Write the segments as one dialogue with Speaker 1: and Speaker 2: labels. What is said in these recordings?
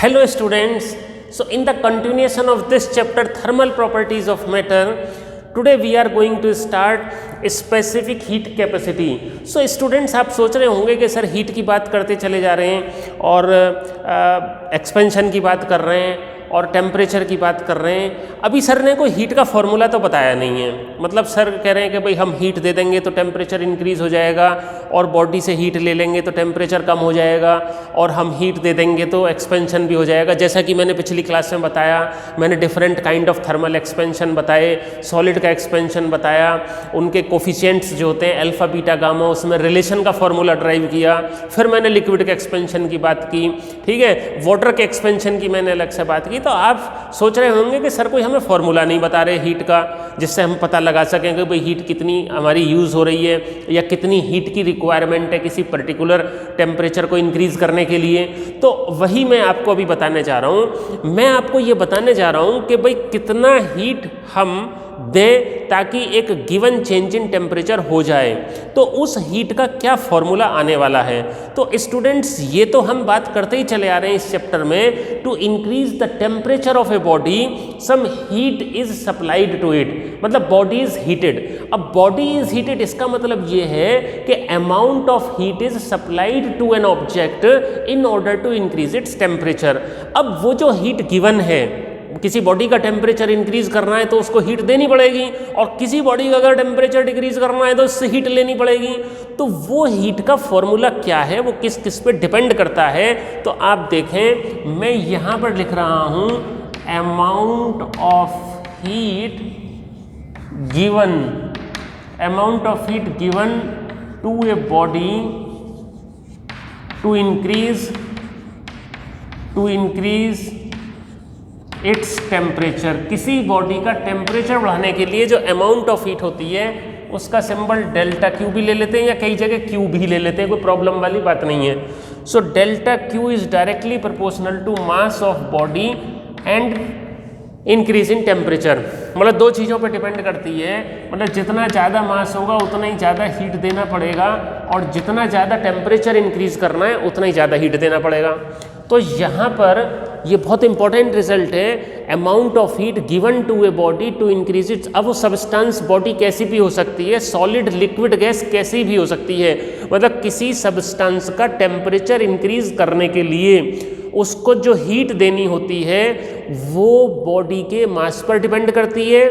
Speaker 1: Hello students, so in the continuation of this chapter thermal properties of matter, today we are going to start specific heat capacity. So students आप सोच रहे होंगे कि sir heat की बात करते चले जा रहे हैं और एक्सपेंशन की बात कर रहे हैं और टेम्परेचर की बात कर रहे हैं, अभी सर ने कोई हीट का फॉर्मूला तो बताया नहीं है। मतलब सर कह रहे हैं कि भाई हम हीट दे देंगे तो टेम्परेचर इंक्रीज हो जाएगा और बॉडी से हीट ले लेंगे तो टेम्परेचर कम हो जाएगा और हम हीट दे देंगे तो एक्सपेंशन भी हो जाएगा। जैसा कि मैंने पिछली क्लास में बताया, मैंने different kind of thermal expansion बताए, सॉलिड का एक्सपेंशन बताया, उनके कोफिशिएंट्स जो होते हैं अल्फा बीटा गामा, उसमें रिलेशन का फॉर्मूला ड्राइव किया। फिर मैंने लिक्विड के एक्सपेंशन की बात की, ठीक है, वाटर के एक्सपेंशन की मैंने अलग से बात की। तो आप सोच रहे होंगे कि सर कोई हमें फॉर्मूला नहीं बता रहे हीट का जिससे हम पता लगा सकें कि भाई हीट कितनी हमारी यूज़ हो रही है या कितनी हीट की रिक्वायरमेंट है किसी पर्टिकुलर टेम्परेचर को इंक्रीज़ करने के लिए। तो वही मैं आपको अभी बताने जा रहा हूँ। मैं आपको ये बताने जा रहा हूँ कि भाई कितना हीट हम दें ताकि एक गिवन चेंज इन टेम्परेचर हो जाए, तो उस हीट का क्या फॉर्मूला आने वाला है। तो स्टूडेंट्स ये तो हम बात करते ही चले आ रहे हैं इस चैप्टर में, to increase the temperature of a body some heat is supplied to it, मतलब बॉडी इज हीटेड। अब बॉडी इज हीटेड इसका मतलब ये है कि amount of heat is supplied to an object in order to increase its temperature. अब वो जो हीट गिवन है, किसी बॉडी का टेम्परेचर इंक्रीज करना है तो उसको हीट देनी पड़ेगी, और किसी बॉडी का अगर टेम्परेचर डिक्रीज करना है तो उससे हीट लेनी पड़ेगी। तो वो हीट का फॉर्मूला क्या है, वो किस किस पे डिपेंड करता है। तो आप देखें, मैं यहाँ पर लिख रहा हूँ amount of heat given, amount of heat given to a body to increase its temperature. किसी बॉडी का टेम्परेचर बढ़ाने के लिए जो अमाउंट ऑफ हीट होती है उसका सिंबल डेल्टा क्यू भी ले लेते हैं या कई जगह क्यू भी ले लेते हैं, कोई प्रॉब्लम वाली बात नहीं है। So delta Q is directly proportional to mass of body and increase in temperature. मतलब दो चीज़ों पे डिपेंड करती है, मतलब जितना ज़्यादा मास होगा उतना ही ज़्यादा हीट देना पड़ेगा, और जितना ज़्यादा टेम्परेचर इंक्रीज करना है उतना ही ज़्यादा हीट देना पड़ेगा। तो यहाँ पर ये बहुत इंपॉर्टेंट रिजल्ट है, amount of heat given to a body to increase its. अब वो सब्सटेंस बॉडी कैसी भी हो सकती है, सॉलिड लिक्विड गैस कैसी भी हो सकती है, मतलब किसी सब्सटेंस का टेम्परेचर इंक्रीज करने के लिए उसको जो हीट देनी होती है वो बॉडी के मास पर डिपेंड करती है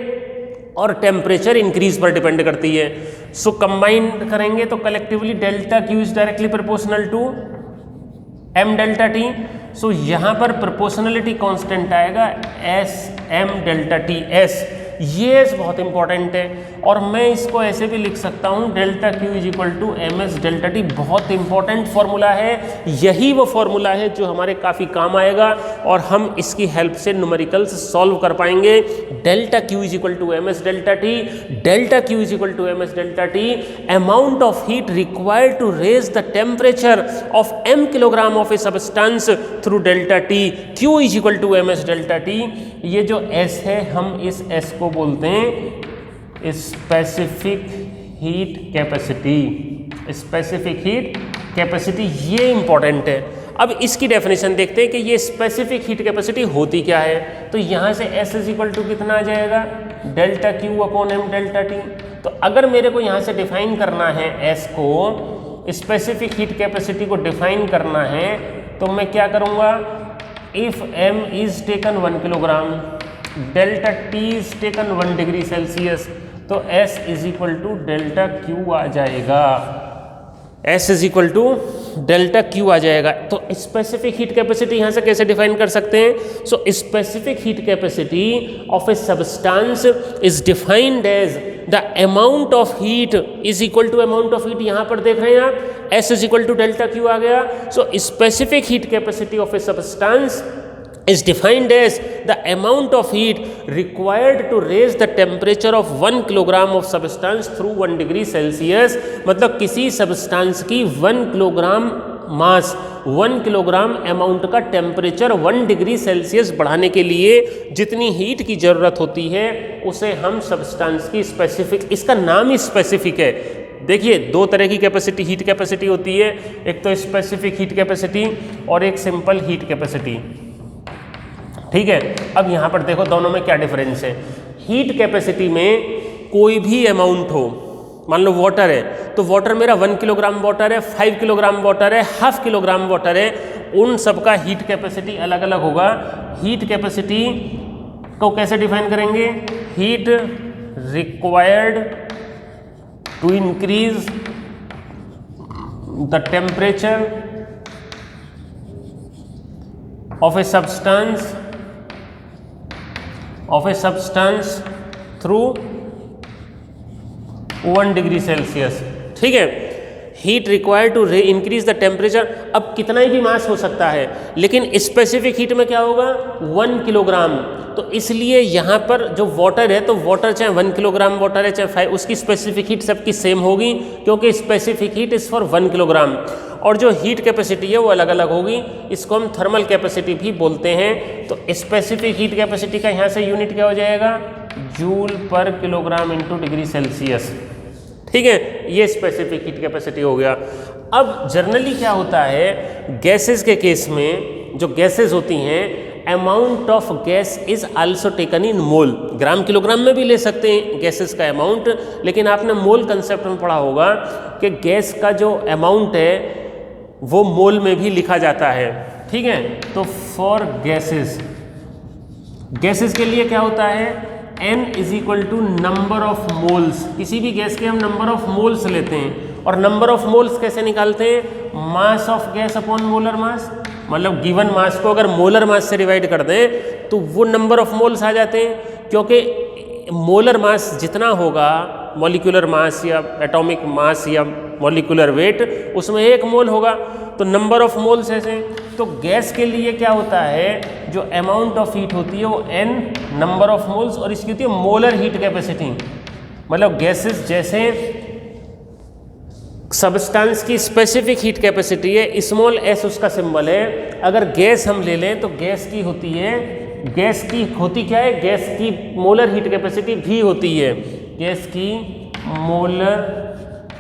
Speaker 1: और टेम्परेचर इंक्रीज पर डिपेंड करती है। सो कंबाइन करेंगे तो collectively delta Q is directly proportional to M delta T. So यहाँ पर प्रोपोर्शनलिटी कांस्टेंट आएगा S M delta T S. ये बहुत इंपॉर्टेंट है, और मैं इसको ऐसे भी लिख सकता हूँ delta Q is equal to m s delta t. बहुत इंपॉर्टेंट फॉर्मूला है, यही वो फॉर्मूला है जो हमारे काफ़ी काम आएगा और हम इसकी हेल्प से न्यूमेरिकल्स सॉल्व कर पाएंगे। Delta Q is equal to m s delta t, delta Q is equal to m s delta t, amount of heat required to raise the temperature of m kilogram of a substance through delta t, q is equal to m s delta t. ये जो S है, हम इस S को बोलते हैं specific heat capacity, specific heat capacity. ये important है। अब इसकी डेफिनेशन देखते हैं कि ये स्पेसिफिक हीट कैपेसिटी होती क्या है। तो यहाँ से S इज इक्वल टू कितना आ जाएगा, delta q upon m delta t. तो अगर मेरे को यहाँ से डिफाइन करना है S को, स्पेसिफिक हीट कैपेसिटी को डिफाइन करना है, तो मैं क्या करूँगा, if m is taken 1 kilogram, delta T is taken 1 degree Celsius, तो S is equal to delta Q आ जाएगा, S is equal to delta Q आ जाएगा। तो स्पेसिफिक हीट कैपेसिटी यहाँ से कैसे डिफाइन कर सकते हैं। So specific heat capacity of a substance is defined as the amount of heat is equal to amount of heat, यहाँ पर देख रहे हैं आप, S is equal to delta Q आ गया। So specific heat capacity of a substance is defined as the amount of heat required to raise the temperature of 1 kilogram of substance through 1 degree Celsius। मतलब किसी substance की 1 kilogram mass, 1 kilogram amount का temperature 1 degree Celsius बढ़ाने के लिए जितनी heat की ज़रूरत होती है उसे हम सब्सटेंस की स्पेसिफिक, इसका नाम ही स्पेसिफिक है। देखिए दो तरह की कैपेसिटी, हीट कैपेसिटी होती है, एक तो स्पेसिफिक हीट कैपेसिटी और एक सिंपल हीट कैपेसिटी। ठीक है। अब यहाँ पर देखो दोनों में क्या डिफरेंस है। हीट कैपेसिटी में कोई भी अमाउंट हो, मान लो वाटर है, तो वाटर मेरा 1 किलोग्राम वाटर है, 5 किलोग्राम वाटर है, ½ किलोग्राम वाटर है, उन सबका हीट कैपेसिटी अलग अलग होगा। हीट कैपेसिटी को कैसे डिफाइन करेंगे? Heat required to increase the temperature of a substance through 1 degree Celsius. ठीक है, heat required to increase the temperature. अब कितना ही भी मास हो सकता है, लेकिन स्पेसिफिक हीट में क्या होगा? 1 किलोग्राम। तो इसलिए यहाँ पर जो वाटर है, तो वाटर चाहे 1 किलोग्राम वाटर है चाहे 5, उसकी स्पेसिफिक हीट सबकी सेम होगी, क्योंकि specific heat is for 1 kilogram. और जो हीट कैपेसिटी है वो अलग अलग होगी, इसको हम थर्मल कैपेसिटी भी बोलते हैं। तो स्पेसिफिक हीट कैपेसिटी का यहाँ से यूनिट क्या हो जाएगा? जूल पर किलोग्राम इंटू डिग्री सेल्सियस। ठीक है, ये स्पेसिफिक हीट कैपेसिटी हो गया। अब जनरली क्या होता है, गैसेस के केस में जो गैसेस होती हैं, amount of gas is also taken in mole. Gram kilogram में भी ले सकते हैं गैसेस का अमाउंट, लेकिन आपने मोल कंसेप्ट में पढ़ा होगा कि गैस का जो अमाउंट है वो मोल में भी लिखा जाता है। ठीक है, तो फॉर गैसेस के लिए क्या होता है? N is equal to number of moles. किसी भी गैस के हम नंबर ऑफ मोल्स लेते हैं, और नंबर ऑफ मोल्स कैसे निकालते हैं? Mass of gas upon molar mass. मतलब गिवन मास को अगर मोलर मास से डिवाइड कर दें तो वो नंबर ऑफ मोल्स आ जाते हैं, क्योंकि मोलर मास जितना होगा, मॉलिक्यूलर मास या एटॉमिक मास या मॉलिक्यूलर वेट, उसमें 1 मोल होगा। तो नंबर ऑफ मोल्स ऐसे। तो गैस के लिए क्या होता है, जो अमाउंट ऑफ हीट होती है वो N नंबर ऑफ मोल्स, और इसकी होती है मोलर हीट कैपेसिटी। मतलब गैसेस जैसे सब्सटेंस की स्पेसिफिक हीट कैपेसिटी है, स्मॉल s उसका सिंबल है। अगर गैस हम ले लें तो गैस की होती क्या है? गैस की मोलर हीट कैपेसिटी भी होती है। गैस की मोलर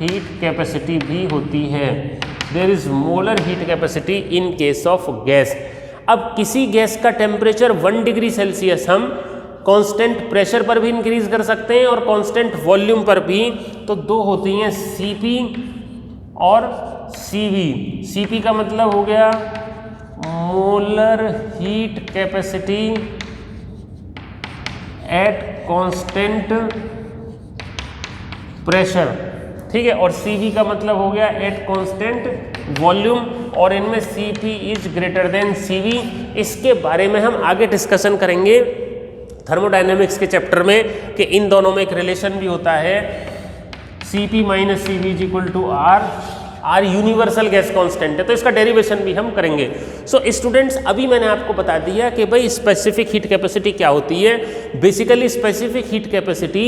Speaker 1: हीट कैपेसिटी भी होती है। There is molar heat capacity in case of gas. अब किसी गैस का टेम्परेचर 1 डिग्री सेल्सियस हम कांस्टेंट प्रेशर पर भी इंक्रीज कर सकते हैं और कांस्टेंट वॉल्यूम पर भी। तो दो होती हैं, Cp और Cv। Cp का मतलब हो गया molar heat capacity at constant pressure. ठीक है, और Cv का मतलब हो गया एट कांस्टेंट वॉल्यूम, और इनमें Cp is greater than Cv। इसके बारे में हम आगे डिस्कशन करेंगे थर्मोडायनेमिक्स के चैप्टर में, कि इन दोनों में एक रिलेशन भी होता है। Cp minus Cv is equal to R universal gas constant है, तो इसका डेरिवेशन भी हम करेंगे। सो स्टूडेंट्स, अभी मैंने आपको बता दिया कि भाई स्पेसिफिक हीट कैपेसिटी क्या होती है। Basically specific heat capacity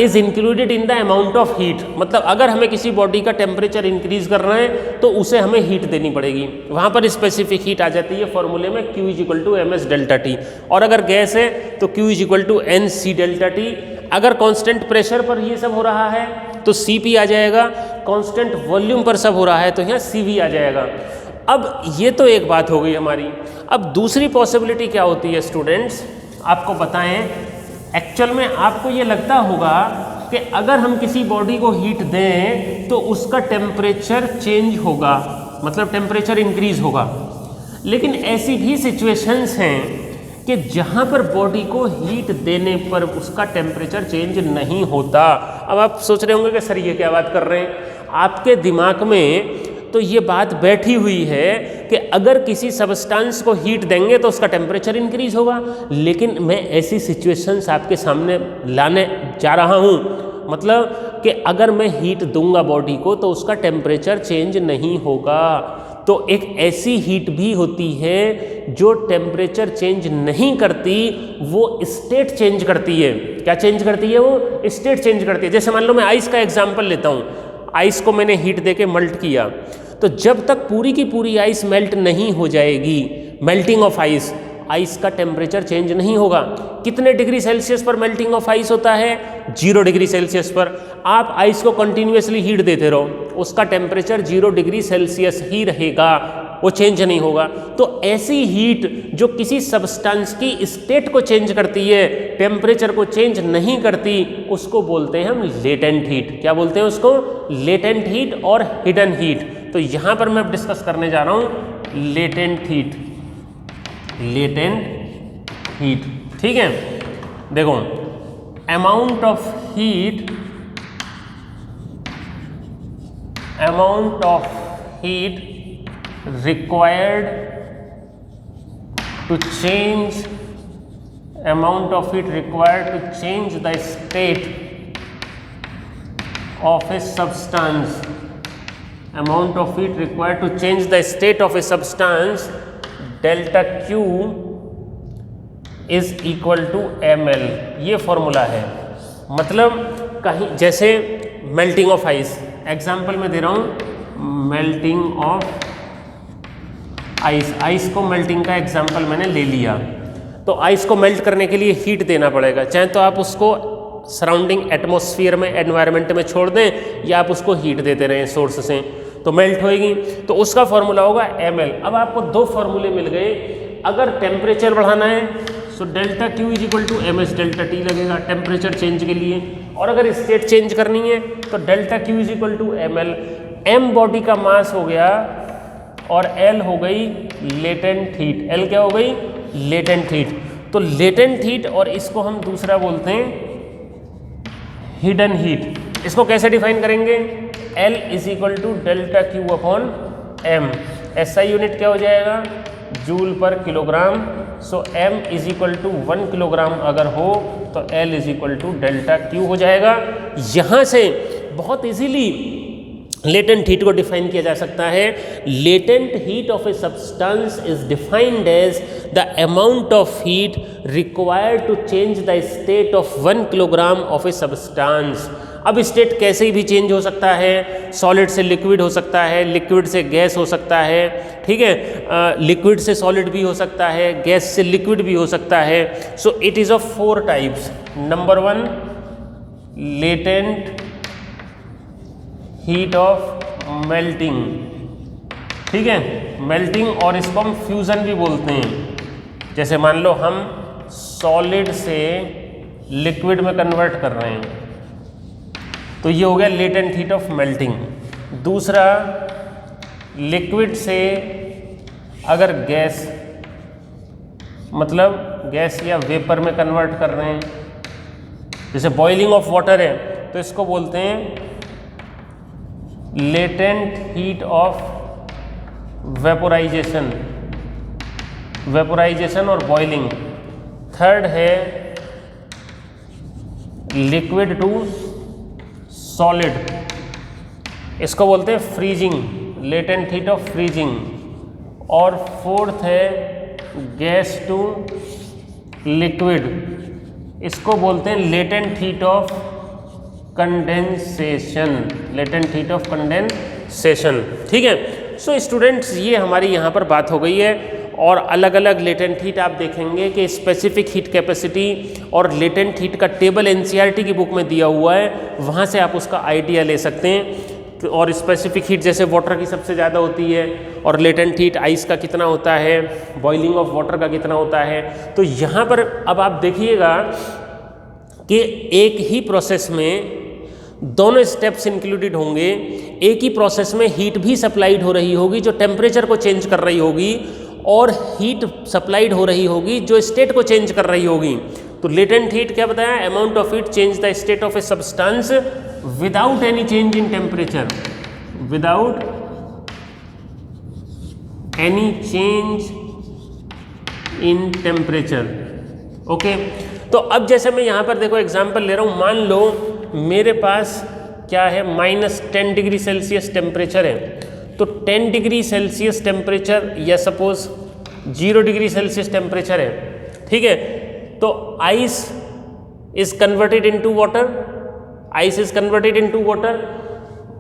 Speaker 1: is included in the amount of heat. मतलब अगर हमें किसी बॉडी का टेम्परेचर इंक्रीज करना है तो उसे हमें हीट देनी पड़ेगी, वहाँ पर स्पेसिफिक हीट आ जाती है फॉर्मूले में, Q is equal to MS delta T। और अगर गैस है तो Q is equal to NC delta T। अगर कांस्टेंट प्रेशर पर ये सब हो रहा है तो Cp आ जाएगा, कांस्टेंट वॉल्यूम पर सब हो रहा है तो यहाँ Cv आ जाएगा। अब ये तो एक बात हो गई हमारी। अब दूसरी पॉसिबिलिटी क्या होती है स्टूडेंट्स, आपको बताएं। एक्चुअल में आपको ये लगता होगा कि अगर हम किसी बॉडी को हीट दें तो उसका टेम्परेचर चेंज होगा, मतलब टेम्परेचर इंक्रीज होगा। लेकिन ऐसी भी सिचुएशंस हैं कि जहाँ पर बॉडी को हीट देने पर उसका टेम्परेचर चेंज नहीं होता। अब आप सोच रहे होंगे कि सर ये क्या बात कर रहे हैं, आपके दिमाग में तो ये बात बैठी हुई है कि अगर किसी सब्सटेंस को हीट देंगे तो उसका टेम्परेचर इंक्रीज होगा। लेकिन मैं ऐसी सिचुएशंस आपके सामने लाने जा रहा हूँ, मतलब कि अगर मैं हीट दूंगा बॉडी को तो उसका टेम्परेचर चेंज नहीं होगा। तो एक ऐसी हीट भी होती है जो टेम्परेचर चेंज नहीं करती, वो स्टेट चेंज करती है। क्या चेंज करती है? वो स्टेट चेंज करती है। जैसे मान लो मैं आइस का एग्जांपल लेता हूँ। आइस को मैंने हीट देके मेल्ट किया, तो जब तक पूरी की पूरी आइस मेल्ट नहीं हो जाएगी, मेल्टिंग ऑफ आइस, आइस का टेम्परेचर चेंज नहीं होगा। कितने डिग्री सेल्सियस पर मेल्टिंग ऑफ आइस होता है? 0 डिग्री सेल्सियस पर। आप आइस को कंटिन्यूसली हीट देते रहो, उसका टेम्परेचर 0 डिग्री सेल्सियस ही रहेगा। वो चेंज नहीं होगा। तो ऐसी हीट जो किसी सब्सटेंस की स्टेट को चेंज करती है, टेम्परेचर को चेंज नहीं करती, उसको बोलते हैं हम लेटेंट हीट। क्या बोलते हैं उसको? लेटेंट हीट और हिडन हीट। तो यहाँ पर मैं डिस्कस करने जा रहा हूँ लेटेंट हीट। लेटेंट हीट, ठीक है। देखो, amount of heat required to change the state of a substance, delta Q is equal to ml। ये फॉर्मूला है। मतलब कहीं जैसे मेल्टिंग ऑफ आइस, एग्जाम्पल मैं दे रहा हूँ मेल्टिंग ऑफ आइस। आइस को मेल्टिंग का एग्जाम्पल मैंने ले लिया। तो आइस को मेल्ट करने के लिए हीट देना पड़ेगा, चाहे तो आप उसको सराउंडिंग एटमॉस्फेयर में, एनवायरनमेंट में छोड़ दें, या आप उसको हीट देते रहें सोर्स से, तो मेल्ट होएगी। तो उसका फॉर्मूला होगा ml। अब आपको दो फॉर्मूले मिल गए। अगर टेम्परेचर बढ़ाना है तो delta Q is equal to MS delta T लगेगा टेम्परेचर चेंज के लिए, और अगर स्टेट चेंज करनी है तो delta Q is equal to ML। M body का मास हो गया और L हो गई लेटेंट हीट। L क्या हो गई? Latent heat. तो लेटेंट हीट, और इसको हम दूसरा बोलते हैं हिडन हीट। इसको कैसे डिफाइन करेंगे? L is equal to delta Q upon M। SI unit क्या हो जाएगा? जूल पर kilogram. So M is equal to 1 kilogram अगर हो तो L is equal to delta Q हो जाएगा। यहाँ से बहुत इजीली लेटेंट हीट को डिफाइन किया जा सकता है। Latent heat of a substance is defined as the amount of heat required to change the state of 1 kilogram of a substance. अब स्टेट कैसे भी चेंज हो सकता है, सॉलिड से लिक्विड हो सकता है, लिक्विड से गैस हो सकता है, ठीक है, लिक्विड से सॉलिड भी हो सकता है, गैस से लिक्विड भी हो सकता है। So it is of 4 types. Number 1, latent heat of melting, ठीक है, मेल्टिंग, और इसको हम फ्यूज़न भी बोलते हैं। जैसे मान लो हम सॉलिड से लिक्विड में कन्वर्ट कर रहे हैं, तो ये हो गया लेटेंट हीट ऑफ मेल्टिंग। दूसरा, लिक्विड से अगर गैस, मतलब गैस या वेपर में कन्वर्ट कर रहे हैं, जैसे बॉइलिंग ऑफ वाटर है, तो इसको बोलते हैं latent heat of vaporisation, vaporisation और बॉइलिंग। थर्ड है लिक्विड टू सॉलिड, इसको बोलते हैं freezing, latent heat of freezing. और फोर्थ है गैस टू लिक्विड, इसको बोलते हैं latent heat of condensation, latent heat of condensation, ठीक है। सो स्टूडेंट्स, ये हमारी यहाँ पर बात हो गई है। और अलग अलग लेटेंट हीट आप देखेंगे कि स्पेसिफिक हीट कैपेसिटी और लेटेंट हीट का टेबल NCERT की बुक में दिया हुआ है, वहाँ से आप उसका आइडिया ले सकते हैं। और स्पेसिफिक हीट जैसे वाटर की सबसे ज़्यादा होती है, और लेटेंट हीट आइस का कितना होता है, बॉइलिंग ऑफ वाटर का कितना होता है। तो यहाँ पर अब आप देखिएगा कि एक ही प्रोसेस में दोनों स्टेप्स इंक्लूडेड होंगे। एक ही प्रोसेस में हीट भी सप्लाइड हो रही होगी जो टेम्परेचर को चेंज कर रही होगी, और हीट सप्लाइड हो रही होगी जो स्टेट को चेंज कर रही होगी। तो लेटेंट हीट क्या बताया? Amount of heat change the state of a substance without any change in temperature, without any change in temperature. Okay, तो अब जैसे मैं यहाँ पर देखो एग्जांपल ले रहा हूँ, मान लो मेरे पास क्या है, -10 डिग्री सेल्सियस टेम्परेचर है। तो 10 डिग्री सेल्सियस टेम्परेचर या सपोज 0 डिग्री सेल्सियस टेम्परेचर है, ठीक है। तो ice is converted into water, ice is converted into water.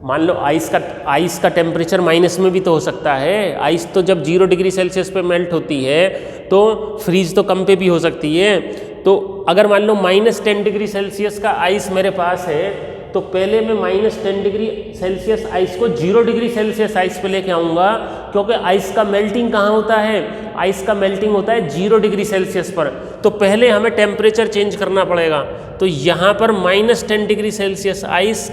Speaker 1: मान लो आइस का टेम्परेचर माइनस में भी तो हो सकता है। आइस तो जब 0 डिग्री सेल्सियस पे मेल्ट होती है तो फ्रीज तो कम पे भी हो सकती है। तो अगर मान लो -10 डिग्री सेल्सियस का आइस मेरे पास है, तो पहले मैं -10 डिग्री सेल्सियस आइस को 0 डिग्री सेल्सियस आइस पे लेके आऊँगा, क्योंकि आइस का मेल्टिंग कहाँ होता है, आइस का मेल्टिंग होता है 0 डिग्री सेल्सियस पर। तो पहले हमें टेम्परेचर चेंज करना पड़ेगा। तो यहाँ पर -10 डिग्री सेल्सियस आइस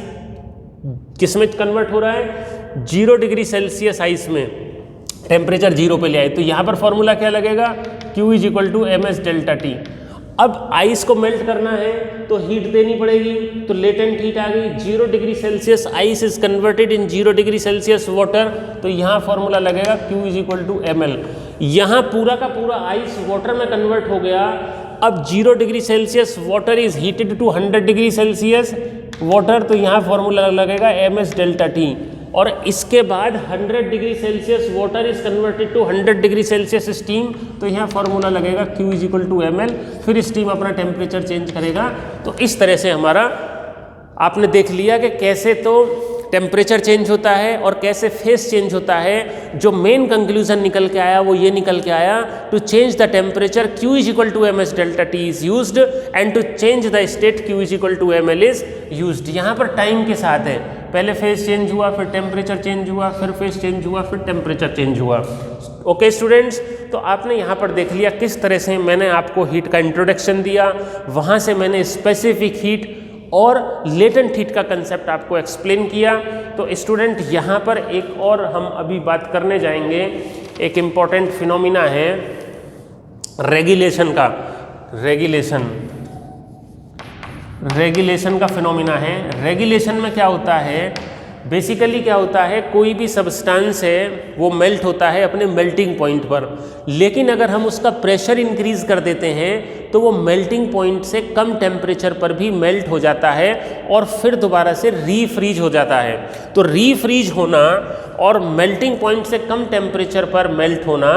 Speaker 1: किस में कन्वर्ट हो रहा है, 0 डिग्री सेल्सियस आइस में, टेम्परेचर 0 पे ले आए। तो यहाँ पर फॉर्मूला क्या लगेगा, Q = ms डेल्टा टी। अब आइस को मेल्ट करना है तो हीट देनी पड़ेगी, तो लेटेंट हीट आ गई। 0 degree Celsius ice is converted in 0 degree Celsius water, तो यहाँ फॉर्मूला लगेगा Q = ml। यहाँ पूरा का पूरा आइस वाटर में कन्वर्ट हो गया। अब 0 degree Celsius water is heated to 100 degree Celsius water, तो यहाँ फॉर्मूला लगेगा ms डेल्टा टी। और इसके बाद 100 degree Celsius water is converted to 100 degree Celsius steam, तो यहाँ फॉर्मूला लगेगा Q = ml। फिर स्टीम अपना टेम्परेचर चेंज करेगा। तो इस तरह से हमारा आपने देख लिया कि कैसे तो टेम्परेचर चेंज होता है और कैसे फेस चेंज होता है। जो मेन कंक्लूजन निकल के आया वो ये निकल के आया, to change the temperature Q = ms delta T is used and to change the state Q = ml is used. यहाँ पर टाइम के साथ है, पहले फेस चेंज हुआ, फिर टेम्परेचर चेंज हुआ, फिर फेस चेंज हुआ, फिर टेम्परेचर चेंज हुआ। ओके स्टूडेंट्स, तो आपने यहाँ पर देख लिया किस तरह से मैंने आपको हीट का इंट्रोडक्शन दिया, वहाँ से मैंने स्पेसिफिक हीट और लेटेंट हीट का कंसेप्ट आपको एक्सप्लेन किया। तो स्टूडेंट यहाँ पर एक और हम अभी बात करने जाएंगे, एक इम्पॉर्टेंट फिनोमिना है रेगुलेशन का। रेगुलेशन का फिनोमिना है। रेगुलेशन में क्या होता है, बेसिकली क्या होता है, कोई भी सब्सटेंस है वो मेल्ट होता है अपने मेल्टिंग पॉइंट पर, लेकिन अगर हम उसका प्रेशर इंक्रीज कर देते हैं तो वो मेल्टिंग पॉइंट से कम टेम्परेचर पर भी मेल्ट हो जाता है और फिर दोबारा से रीफ्रीज हो जाता है। तो रीफ्रीज होना और मेल्टिंग पॉइंट से कम टेम्परेचर पर मेल्ट होना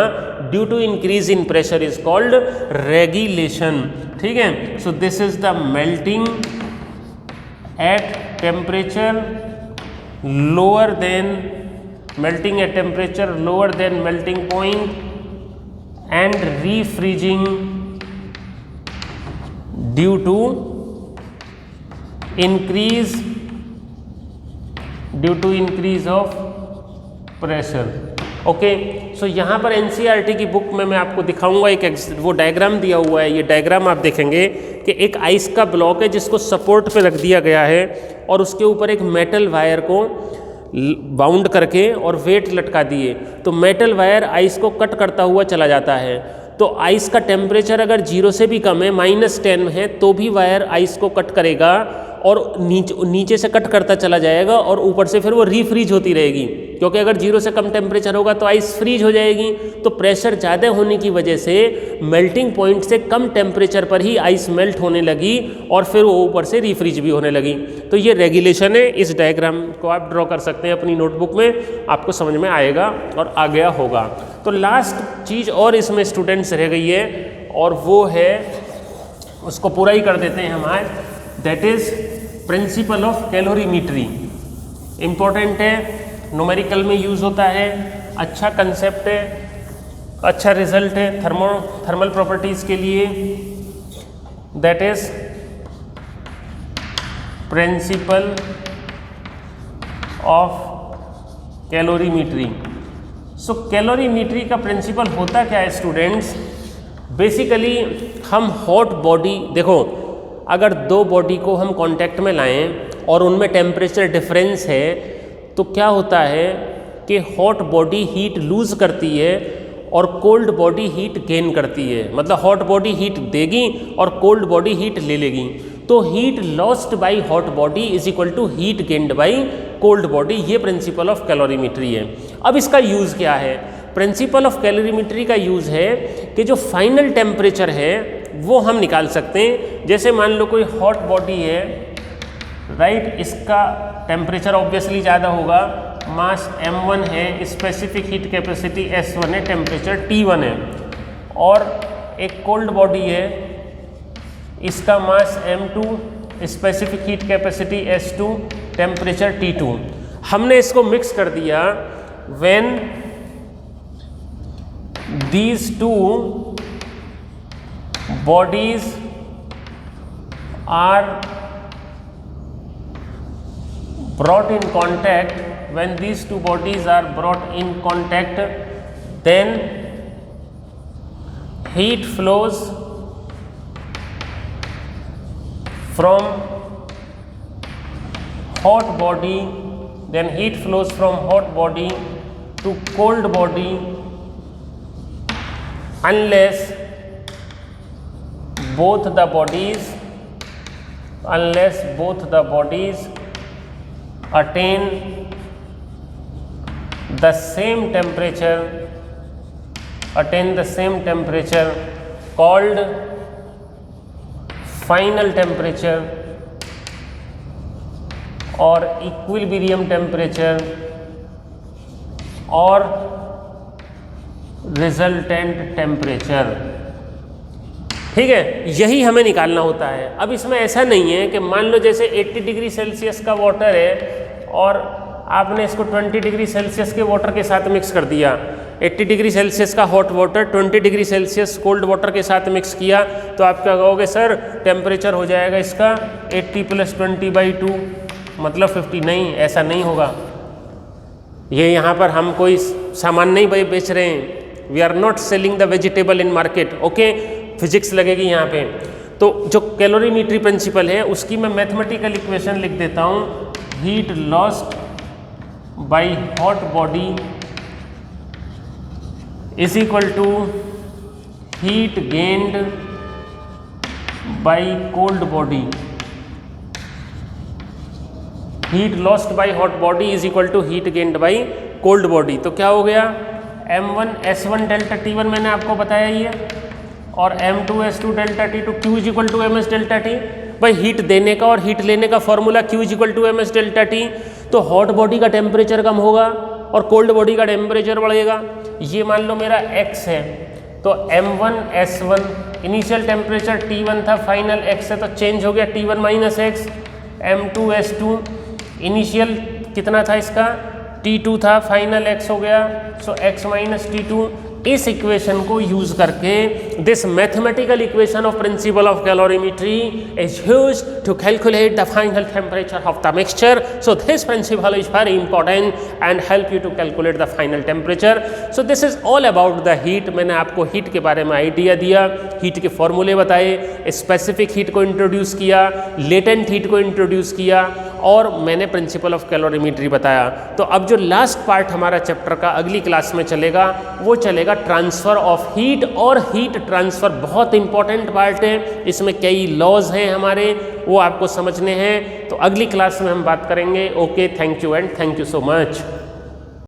Speaker 1: due to increase in pressure is called regulation. ठीक है, so this is the melting at temperature lower than melting at temperature lower than melting point and refreezing due to increase of pressure। Okay, so यहाँ पर NCERT की book में मैं आपको दिखाऊंगा एक वो डायग्राम दिया हुआ है। ये डायग्राम आप देखेंगे कि एक आइस का ब्लॉक है जिसको सपोर्ट पे रख दिया गया है और उसके ऊपर एक मेटल वायर को बाउंड करके और वेट लटका दिए। तो मेटल वायर आइस को कट करता हुआ चला जाता है। तो आइस का टेम्परेचर अगर 0 से भी कम है, -10 है, तो भी वायर आइस को कट करेगा और नीचे से कट करता चला जाएगा और ऊपर से फिर वो रीफ्रीज होती रहेगी, क्योंकि अगर 0 से कम टेम्परेचर होगा तो आइस फ्रीज हो जाएगी। तो प्रेशर ज़्यादा होने की वजह से मेल्टिंग पॉइंट से कम टेम्परेचर पर ही आइस मेल्ट होने लगी और फिर वो ऊपर से रीफ्रीज भी होने लगी। तो ये रेगुलेशन है। इस डायग्राम को आप ड्रॉ कर सकते हैं अपनी नोटबुक में, आपको समझ में आएगा और आ गया होगा। तो लास्ट चीज़ और इसमें स्टूडेंट्स रह गई है और वो है, उसको पूरा ही कर देते हैं हम आज, that is principal of calorimetry. Important है, न्यूमेरिकल में यूज़ होता है, अच्छा कंसेप्ट है, अच्छा रिजल्ट है थर्मल प्रॉपर्टीज़ के लिए। That is principal of calorimetry. So calorimetry का प्रिंसिपल होता क्या है स्टूडेंट्स, बेसिकली हम हॉट बॉडी, देखो अगर दो बॉडी को हम कांटेक्ट में लाएं और उनमें टेम्परेचर डिफरेंस है तो क्या होता है कि हॉट बॉडी हीट लूज़ करती है और कोल्ड बॉडी हीट गेन करती है। मतलब हॉट बॉडी हीट देगी और कोल्ड बॉडी हीट ले लेगी। तो heat lost by hot body is equal to heat gained by cold body. ये प्रिंसिपल ऑफ कैलोरीमीट्री है। अब इसका यूज़ क्या है, प्रिंसिपल ऑफ कैलोरीमीट्री का यूज़ है कि जो फाइनल टेम्परेचर है वो हम निकाल सकते हैं। जैसे मान लो कोई हॉट बॉडी है, राइट, इसका टेम्परेचर ऑब्वियसली ज़्यादा होगा, मास m1 है, स्पेसिफिक हीट कैपेसिटी s1 है, टेम्परेचर T1 है। और एक कोल्ड बॉडी है, इसका मास m2, specific heat capacity s2, temperature T2। हमने इसको मिक्स कर दिया। When these two bodies are brought in contact, when these two bodies are brought in contact, then heat flows from hot body, then heat flows from hot body to cold body unless both the bodies attain the same temperature called final temperature or equilibrium temperature or resultant temperature। ठीक है, यही हमें निकालना होता है। अब इसमें ऐसा नहीं है कि मान लो जैसे 80 डिग्री सेल्सियस का वाटर है और आपने इसको 20 डिग्री सेल्सियस के वाटर के साथ मिक्स कर दिया। 80 डिग्री सेल्सियस का hot water 20 degree Celsius cold water के साथ मिक्स किया तो आप क्या कहोगे, सर टेम्परेचर हो जाएगा इसका 80 + 20/2 मतलब 50। नहीं, ऐसा नहीं होगा। ये यहाँ पर हम कोई सामान नहीं बेच रहे हैं। We are not selling the vegetable in market. Okay, physics लगेगी यहाँ पे। तो जो कैलोरीमेट्री प्रिंसिपल है उसकी मैं मैथमेटिकल इक्वेशन लिख देता हूँ। Heat lost by hot body is equal to heat gained by cold body. Heat lost by hot body is equal to heat gained by cold body. तो क्या हो गया, m1 s1 डेल्टा t1 मैंने आपको बताया ये, और m2 s2 delta t2 q is equal to ms delta t। भाई हीट देने का और हीट लेने का formula q is equal to ms delta t। तो हॉट बॉडी का टेम्परेचर कम होगा और कोल्ड बॉडी का टेम्परेचर बढ़ेगा। ये मान लो मेरा x है, तो m1 s1 initial temperature t1 था, फाइनल x है तो चेंज हो गया t1 - x। m2 s2 initial कितना था इसका, t2 था, फाइनल x हो गया, सो x - t2। इस इक्वेशन को यूज करके this mathematical equation of principle of calorimetry is used to calculate the final temperature of the mixture. So this principle is very important and help you to calculate the final temperature. So this is all about the heat. मैंने आपको heat के बारे में idea दिया, heat के फॉर्मूले बताए, specific heat को इंट्रोड्यूस किया, लेटेंट हीट को इंट्रोड्यूस किया, और मैंने प्रिंसिपल ऑफ कैलोरीमेट्री बताया। तो अब जो लास्ट पार्ट हमारा चैप्टर का अगली क्लास में चलेगा वो चलेगा ट्रांसफर ऑफ हीट। और हीट ट्रांसफर बहुत इंपॉर्टेंट पार्ट है, इसमें कई लॉज हैं हमारे, वो आपको समझने हैं। तो अगली क्लास में हम बात करेंगे। Okay, thank you and thank you so much.